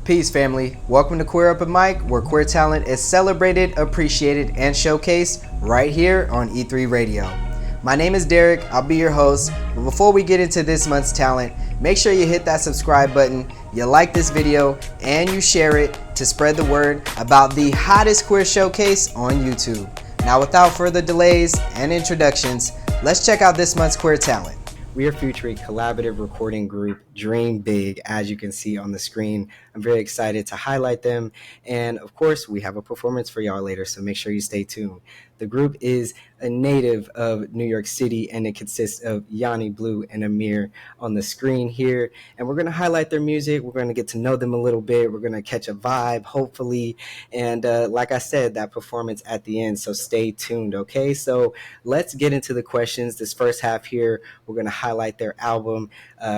Peace, family. Welcome to Queer Up a Mic, where queer talent is celebrated, appreciated, and showcased right here on E3 Radio. My name is Derric. I'll be your host. But before we get into this month's talent, make sure you hit that subscribe button, you like this video, and you share it to spread the word about the hottest queer showcase on YouTube. Now, without further delays and introductions, let's check out this month's queer talent. We are featuring collaborative recording group DREAMBIIG, as you can see on the screen. I'm very excited to highlight them. And of course, we have a performance for y'all later, so make sure you stay tuned. The group is a native of New York City, and it consists of Yanni, Blue, and Amir on the screen here. And we're going to highlight their music. We're going to get to know them a little bit. We're going to catch a vibe, hopefully. And like I said, that performance at the end, so stay tuned, okay? So let's get into the questions. This first half here, we're going to highlight their album,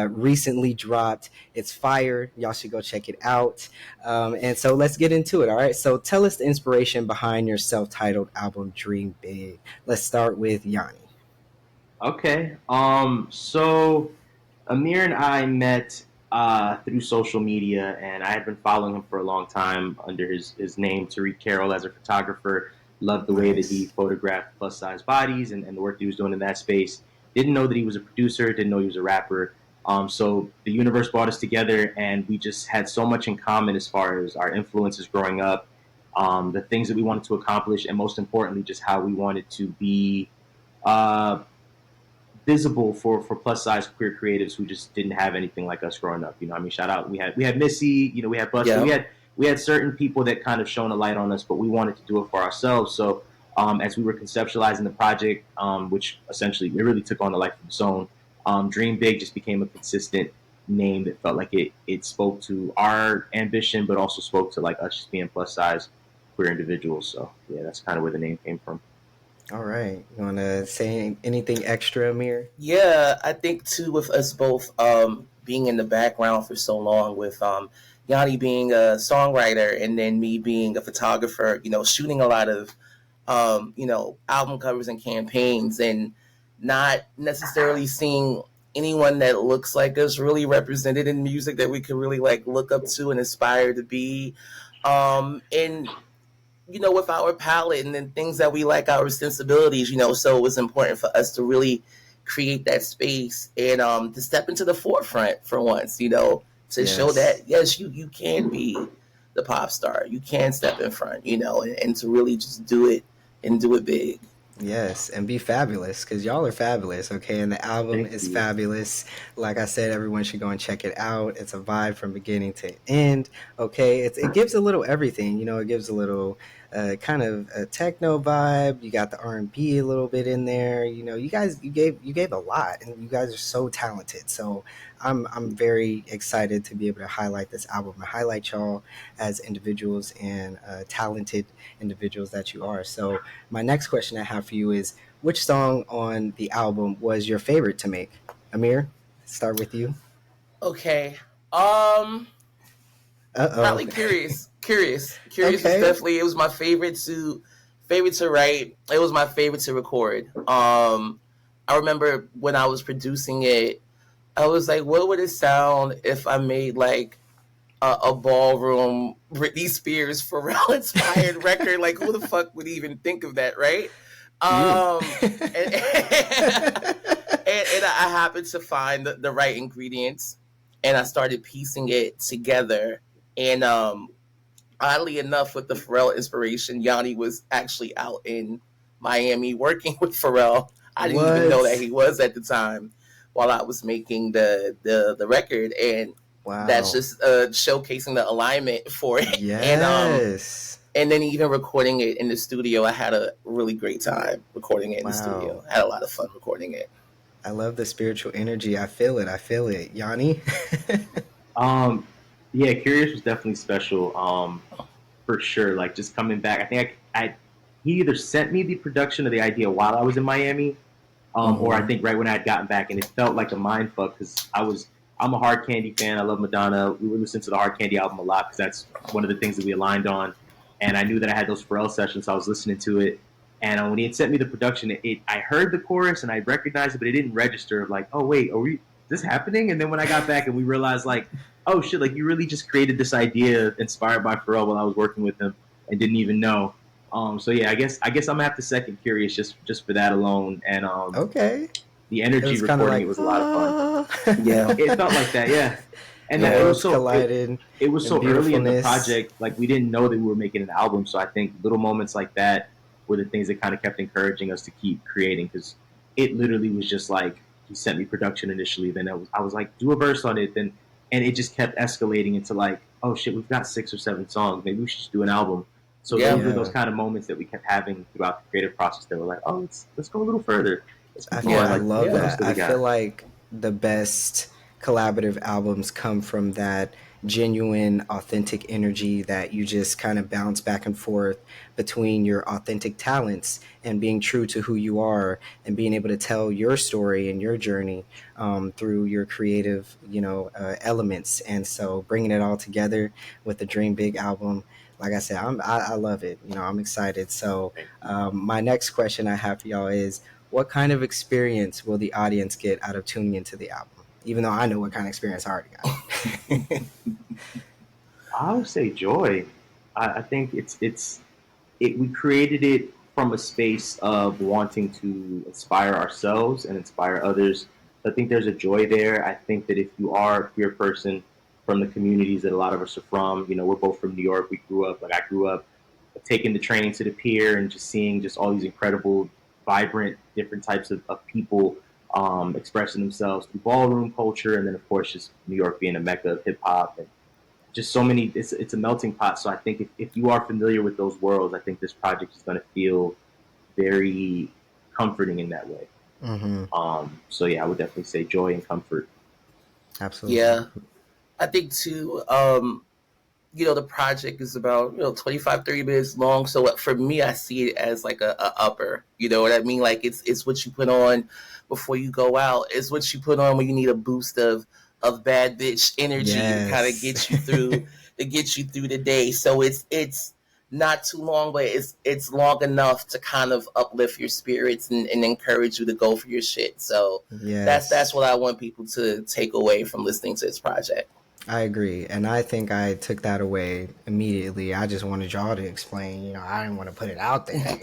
recently dropped. It's fire. Y'all should go check it out. And so let's get into it, all right? So tell us the inspiration behind your self-titled album, Dream Big. Let's start with Yanni. Okay. So Amir and I met through social media, and I had been following him for a long time under his name, Derric as a photographer. Loved the way that he photographed plus-size bodies and the work that he was doing in that space. Didn't know that he was a producer, didn't know he was a rapper. So the universe brought us together, and we just had so much in common as far as our influences growing up, the things that we wanted to accomplish, and most importantly, just how we wanted to be visible for plus size queer creatives who just didn't have anything like us growing up. You know, I mean, shout out. We had Missy. You know, we had Buster. Yeah. We had certain people that kind of shone a light on us, but we wanted to do it for ourselves. So as we were conceptualizing the project, which essentially it really took on a life of its own, Dream Big just became a consistent name that felt like it spoke to our ambition, but also spoke to like us just being plus size queer individuals. So yeah, that's kind of where the name came from. All right. You want to say anything extra, Amir? Yeah, I think too with us both being in the background for so long with Yanni being a songwriter and then me being a photographer, you know, shooting a lot of album covers and campaigns and not necessarily seeing anyone that looks like us really represented in music that we could really like look up to and aspire to be. And you know, with our palette and then things that we like, our sensibilities, you know, so it was important for us to really create that space and to step into the forefront for once, you know, to show that, yes, you can be the pop star. You can step in front, you know, and to really just do it and do it big. Yes, and be fabulous, because y'all are fabulous, okay? And the album Thank is you. Fabulous. Like I said, everyone should go and check it out. It's a vibe from beginning to end, okay? It gives a little everything, you know. It gives a little kind of a techno vibe. You got the R&B a little bit in there. You know, you gave a lot, and you guys are so talented. So I'm very excited to be able to highlight this album and highlight y'all as individuals and talented individuals that you are. So my next question I have for you is, which song on the album was your favorite to make? Amir, start with you. Okay. Uh-oh. Probably Curious. Curious Okay. was definitely, it was my favorite to write. It was my favorite to record. I remember when I was producing it, I was like, what would it sound if I made like a ballroom Britney Spears Pharrell inspired record? Like, who the fuck would even think of that, right? And I happened to find the right ingredients, and I started piecing it together. And oddly enough, with the Pharrell inspiration, Yanni was actually out in Miami working with Pharrell. I didn't even know that he was at the time while I was making the record, and that's just showcasing the alignment for it. Yes. And then even recording it in the studio, I had a really great time recording it in the studio. I had a lot of fun recording it. I love the spiritual energy. I feel it. Yanni? Yeah, Curious was definitely special, for sure. Like just coming back, I think he either sent me the production of the idea while I was in Miami, or I think right when I had gotten back, and it felt like a mind fuck because I'm a Hard Candy fan. I love Madonna. We were listening to the Hard Candy album a lot because that's one of the things that we aligned on. And I knew that I had those Pharrell sessions, so I was listening to it. And when he had sent me the production, I heard the chorus and I recognized it, but it didn't register. Like, oh wait, is this happening? And then when I got back and we realized, like, oh shit, like you really just created this idea inspired by Pharrell while I was working with him and didn't even know. So yeah, I guess I'm at the second Curious just for that alone, and Okay. the It energy was kind of recording like, it was a lot of fun. Yeah. It felt like that, yeah. And that, worlds collided it was and so early in the beautifulness. project, like we didn't know that we were making an album. So I think little moments like that were the things that kind of kept encouraging us to keep creating, because it literally was just like he sent me production initially, then I was like, do a verse on it, then and it just kept escalating into like, oh shit, we've got 6 or 7 songs, maybe we should just do an album. So Yeah. those were those Yeah. kind of moments that we kept having throughout the creative process that were like, oh, let's go a little further. Let's keep going. I Yeah. Like, love what Yeah. else that. do we I feel got? like the best collaborative albums come from that genuine, authentic energy that you just kind of bounce back and forth between your authentic talents and being true to who you are and being able to tell your story and your journey through your creative, elements. And so bringing it all together with the Dream Big album, like I said, I love it. I'm excited. So my next question I have for y'all is, what kind of experience will the audience get out of tuning into the album? Even though I know what kind of experience I already got. I would say joy. I think we created it from a space of wanting to inspire ourselves and inspire others. I think there's a joy there. I think that if you are a queer person from the communities that a lot of us are from, we're both from New York. I grew up taking the train to the pier and just seeing just all these incredible, vibrant, different types of people expressing themselves through ballroom culture. And then, of course, just New York being a mecca of hip hop and just so many. It's a melting pot. So I think if you are familiar with those worlds, I think this project is going to feel very comforting in that way. Mm-hmm. So yeah, I would definitely say joy and comfort. Absolutely. Yeah. I think too, the project is about, 25, 30 minutes long. So for me, I see it as like a upper, you know what I mean? Like it's what you put on before you go out. It's what you put on when you need a boost of bad bitch energy to kind of Yes. get you through, the day. So it's not too long, but it's long enough to kind of uplift your spirits and encourage you to go for your shit. So that's Yes. what I want people to take away from listening to this project. I agree. And I think I took that away immediately. I just wanted y'all to explain, I didn't want to put it out there.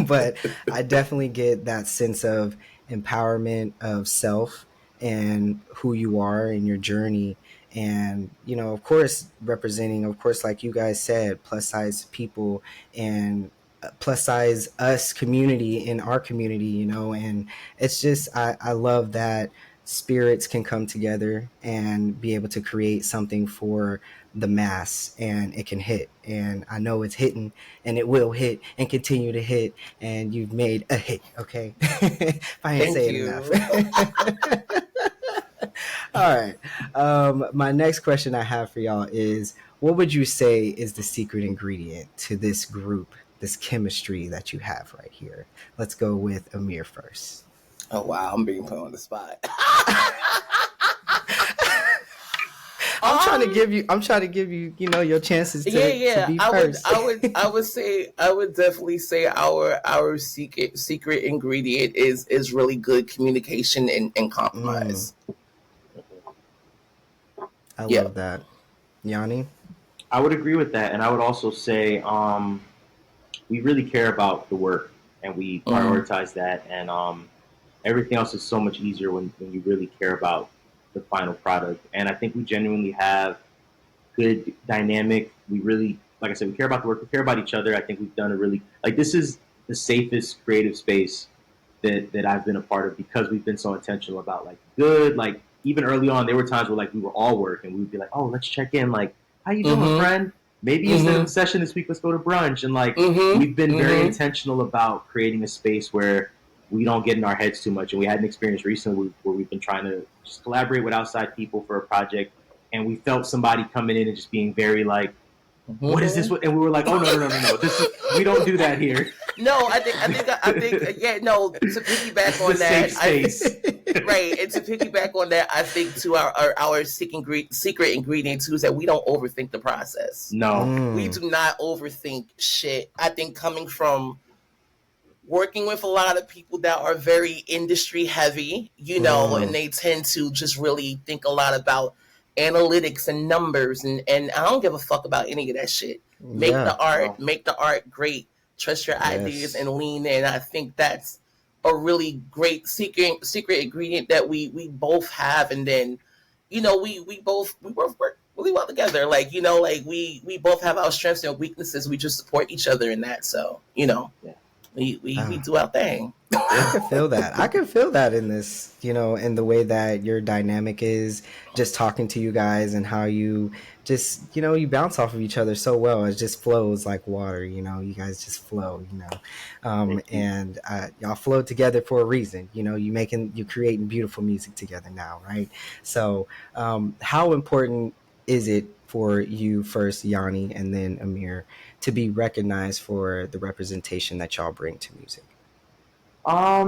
But I definitely get that sense of empowerment of self and who you are in your journey. And, of course, representing, of course, like you guys said, plus size people and plus size us community in our community, and it's just, I love that spirits can come together and be able to create something for the mass, and it can hit, and I know it's hitting, and it will hit and continue to hit, and you've made a hit. Okay. If I ain't Thank say it enough. you. All right. My next question I have for y'all is, what would you say is the secret ingredient to this group, this chemistry that you have right here? Let's go with Amir first. Oh wow, I'm being put on the spot. I'm trying to give you, your chances to be first. I would definitely say our secret ingredient is really good communication and compromise. I Yeah. love that. Yanni? I would agree with that, and I would also say we really care about the work and we prioritize that, and everything else is so much easier when you really care about the final product. And I think we genuinely have good dynamic. We really, like I said, we care about the work. We care about each other. I think we've done a really, like, this is the safest creative space that I've been a part of, because we've been so intentional about like good, like even early on, there were times where like we were all work and we would be like, oh, let's check in. Like, how you doing, friend? Maybe instead of the session this week, let's go to brunch. And like, we've been very intentional about creating a space where we don't get in our heads too much. And we had an experience recently where we've been trying to just collaborate with outside people for a project, and we felt somebody coming in and just being very like, what is this? And we were like, oh no. We don't do that here. No, I think, yeah, no. To piggyback on that, right, and to piggyback on that, I think to our secret ingredient too is that we don't overthink the process. No, we do not overthink shit. I think coming from working with a lot of people that are very industry heavy, and they tend to just really think a lot about analytics and numbers, and I don't give a fuck about any of that shit. Make Yeah. the art great. Trust your ideas Yes. and lean in. I think that's a really great secret ingredient that we both have, and then we both work really well together. Like like we both have our strengths and weaknesses. We just support each other in that. So Yeah. we do our thing. I can feel that. I can feel that in this, in the way that your dynamic is, just talking to you guys and how you just, you bounce off of each other so well. It just flows like water, you guys just flow, and y'all flow together for a reason. You creating beautiful music together now, right? So how important is it for you first, Yanni, and then Amir, to be recognized for the representation that y'all bring to music? I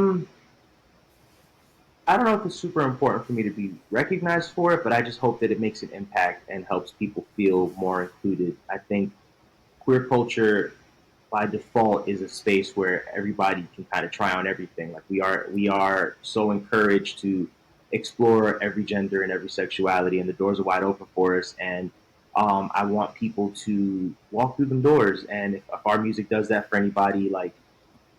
don't know if it's super important for me to be recognized for it, but I just hope that it makes an impact and helps people feel more included. I think queer culture by default is a space where everybody can kind of try on everything. Like we are so encouraged to explore every gender and every sexuality, and the doors are wide open for us. And I want people to walk through them doors. And if our music does that for anybody, like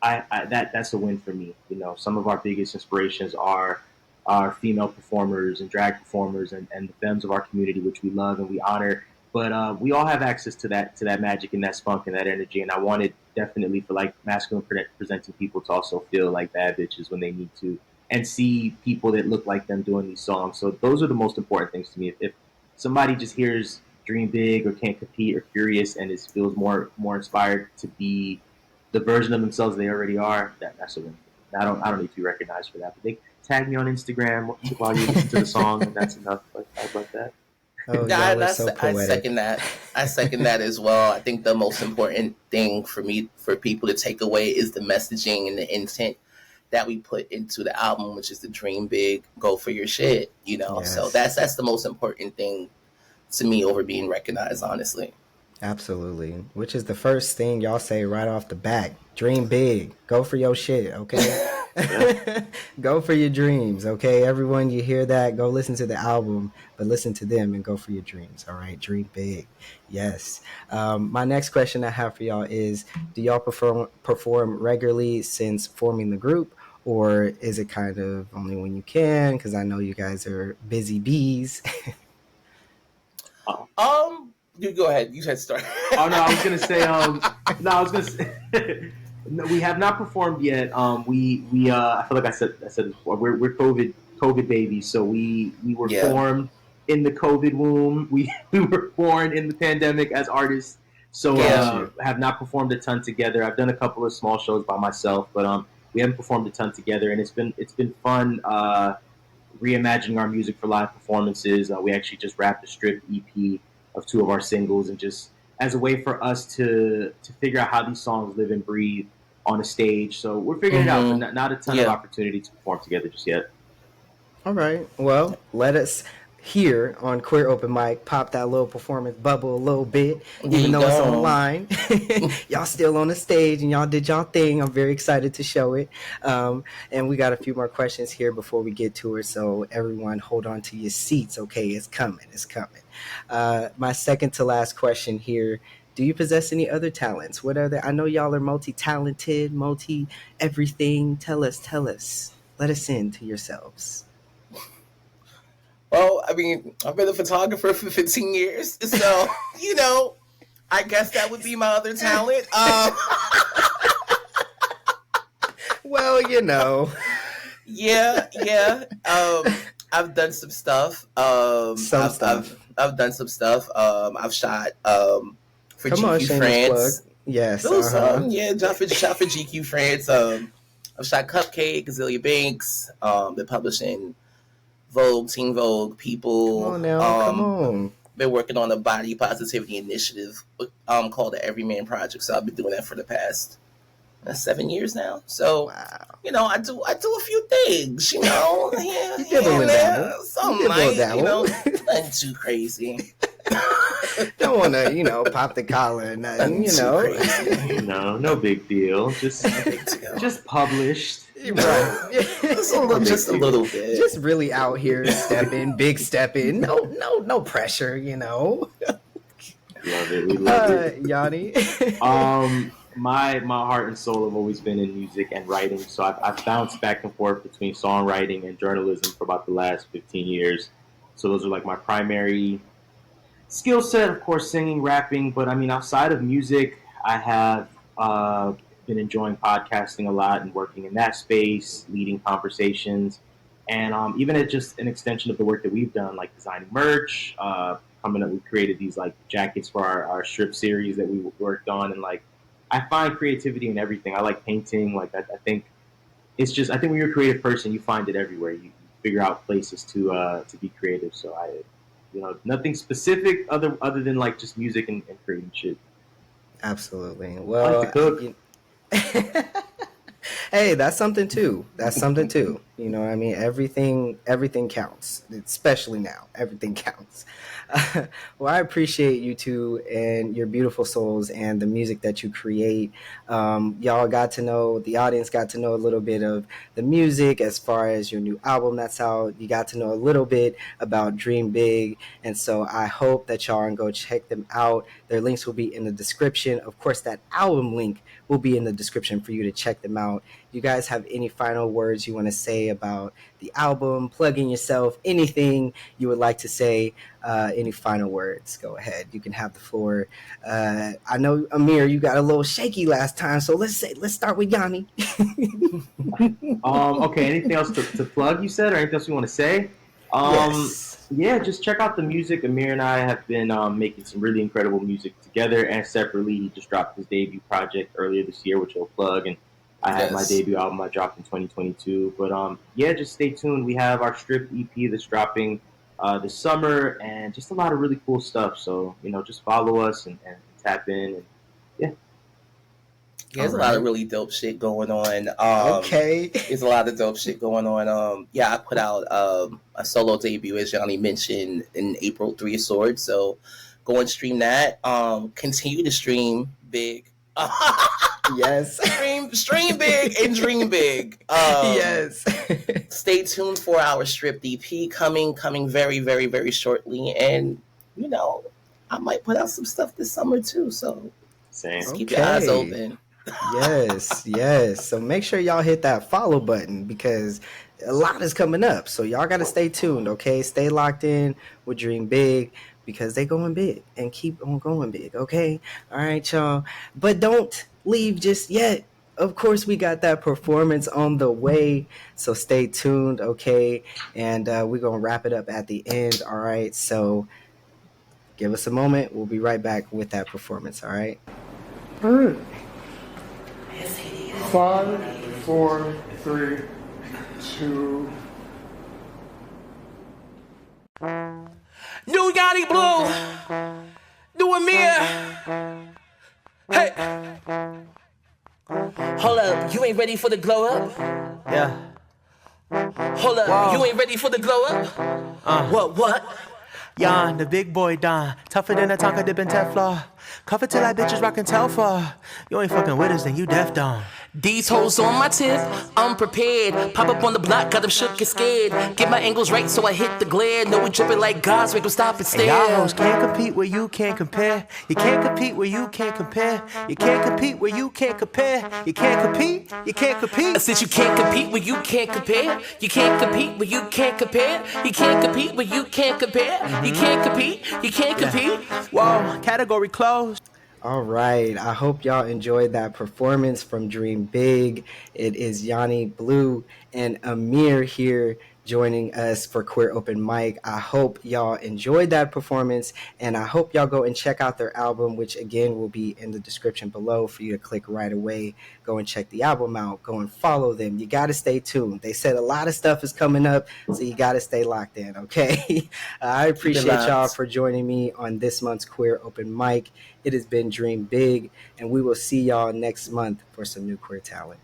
that's a win for me. Some of our biggest inspirations are our female performers and drag performers and the femmes of our community, which we love and we honor. But we all have access to that magic and that spunk and that energy. And I wanted definitely for like masculine presenting people to also feel like bad bitches when they need to, and see people that look like them doing these songs. So those are the most important things to me. If somebody just hears Dream Big or Can't Compete or Curious and feels more inspired to be the version of themselves they already are, that's a win. I don't need to be recognized for that. But they tag me on Instagram while you listen to the song, and that's enough. I'd like that. Oh, Yeah, y'all are so I poetic. second that. I second that as well. I think the most important thing for people to take away is the messaging and the intent that we put into the album, which is the dream big, go for your shit. Yes. So that's the most important thing to me over being recognized, honestly. Absolutely. Which is the first thing y'all say right off the bat. Dream big. Go for your shit, okay? Go for your dreams, okay? Everyone, you hear that? Go listen to the album, but listen to them and go for your dreams, all right? Dream big. Yes. My next question I have for y'all is, do y'all perform regularly since forming the group? Or is it kind of only when you can? Because I know you guys are busy bees. You go ahead. You should start. Oh no, I was gonna say. No, I was gonna say. No, we have not performed yet. We I feel like I said this before. We're COVID babies, so we were formed in the COVID womb. We were born in the pandemic as artists. So have not performed a ton together. I've done a couple of small shows by myself, but we haven't performed a ton together, and it's been fun reimagining our music for live performances. We actually just wrapped a stripped EP of 2 of our singles, and just as a way for us to figure out how these songs live and breathe on a stage. So we're figuring it out, but not a ton of opportunity to perform together just yet. All right. Well, let us here on Queer Open Mic pop that little performance bubble a little bit, even though it's online. Y'all still on the stage and y'all did y'all thing. I'm very excited to show it. And we got a few more questions here before we get to it. So everyone hold on to your seats. Okay, it's coming. It's coming. My second to last question here. Do you possess any other talents? What are they? I know y'all are multi-talented, multi-everything. Tell us. Let us into yourselves. Well, I mean, I've been a photographer for 15 years, so, I guess that would be my other talent. Well, Yeah. I've done some stuff. I've done some stuff. I've shot for GQ France. Yes. Shot for GQ France. I've shot Cupcake, Azealia Banks. Been publishing Vogue, Teen Vogue, People. Come on now, come on. Been working on a body positivity initiative called the Everyman Project. So I've been doing that for the past 7 years now. So, wow. I do a few things, You dibble and dabble. Something like, nothing too crazy. Don't want to, pop the collar or nothing, Crazy. No big deal. Just published. Right. just a little bit. Just really out here stepping, big stepping. No pressure, Love it. We love it. Yanni. My heart and soul have always been in music and writing, so I've bounced back and forth between songwriting and journalism for about the last 15 years. So those are like my primary skill set, of course, singing, rapping. But I mean, outside of music, I have been enjoying podcasting a lot and working in that space, leading conversations, and even as just an extension of the work that we've done, like designing merch. Coming up, we created these like jackets for our strip series that we worked on, and like I find creativity in everything. I like painting. Like I think it's just I think when you're a creative person, you find it everywhere. You figure out places to be creative. So nothing specific other than like just music and creating shit. Absolutely. I Well, like to cook. Hey, that's something too. You know what I mean? Everything counts, especially now. Everything counts. Well, I appreciate you two and your beautiful souls and the music that you create. Y'all got to know, the audience got to know a little bit of the music as far as your new album that's out. You got to know a little bit about Dream Big. And so I hope that y'all can go check them out. Their links will be in the description. Of course, that album link will be in the description for you to check them out. You guys have any final words you want to say about the album, plugging yourself, anything you would like to say, any final words? Go ahead. You can have the floor. I know, Amir, you got a little shaky last time, so let's start with Yanni. Okay, anything else to plug, you said, or anything else you want to say? Yes. Yeah, just check out the music. Amir and I have been making some really incredible music together and separately. He just dropped his debut project earlier this year, which he'll plug, and I had my debut album I dropped in 2022. But yeah, just stay tuned. We have our strip EP that's dropping this summer, and just a lot of really cool stuff. So just follow us and tap in, and yeah. There's a lot of really dope shit going on. Okay. There's a lot of dope shit going on. Yeah, I put out a solo debut, as Johnny mentioned, in April, 3 of Swords. So go and stream that. Continue to stream big. Yes. Stream big and dream big. Yes. Stay tuned for our strip EP coming very, very, very shortly. And, I might put out some stuff this summer too. So just keep your eyes open. Yes. So make sure y'all hit that follow button because a lot is coming up. So y'all got to stay tuned, okay? Stay locked in with Dream Big because they going big and keep on going big, okay? All right, y'all. But don't leave just yet. Of course, we got that performance on the way. So stay tuned, okay? And we're going to wrap it up at the end, all right? So give us a moment. We'll be right back with that performance, all right? All right. 5, 4, 3, 2. New Yanni Blue, new Amir. Hey, hold up, you ain't ready for the glow up? Yeah. Hold up, Whoa. You ain't ready for the glow up? What? Yon, the big boy Don, tougher than a Tonka dip in Teflon. Cover till that bitches rockin' Telfar. You ain't fucking with us, then you deaf dumb. These hoes on my tip, unprepared. Pop up on the block, got them shook and scared. Get my angles right so I hit the glare. No, we drippin' like gods, make them stop and stare. And y'all hoes can't compete where you can't compare. You can't compete where you can't compare. You can't compete where you can't compare. You can't compete, you can't compete. Since you can't compete where you can't compare. You can't compete where you can't compare. You can't compete where you can't compare. You can't compete, you can't compete. Whoa, category closed. All right. I hope y'all enjoyed that performance from Dream Big. It is Yanni Blue and Amir here joining us for Queer Open Mic. I hope y'all enjoyed that performance, and I hope y'all go and check out their album, which again will be in the description below for you to click right away. Go and check the album out. Go and follow them. You got to stay tuned. They said a lot of stuff is coming up, so you got to stay locked in, okay? I appreciate y'all for joining me on this month's Queer Open Mic. It has been Dream Big, and we will see y'all next month for some new queer talent.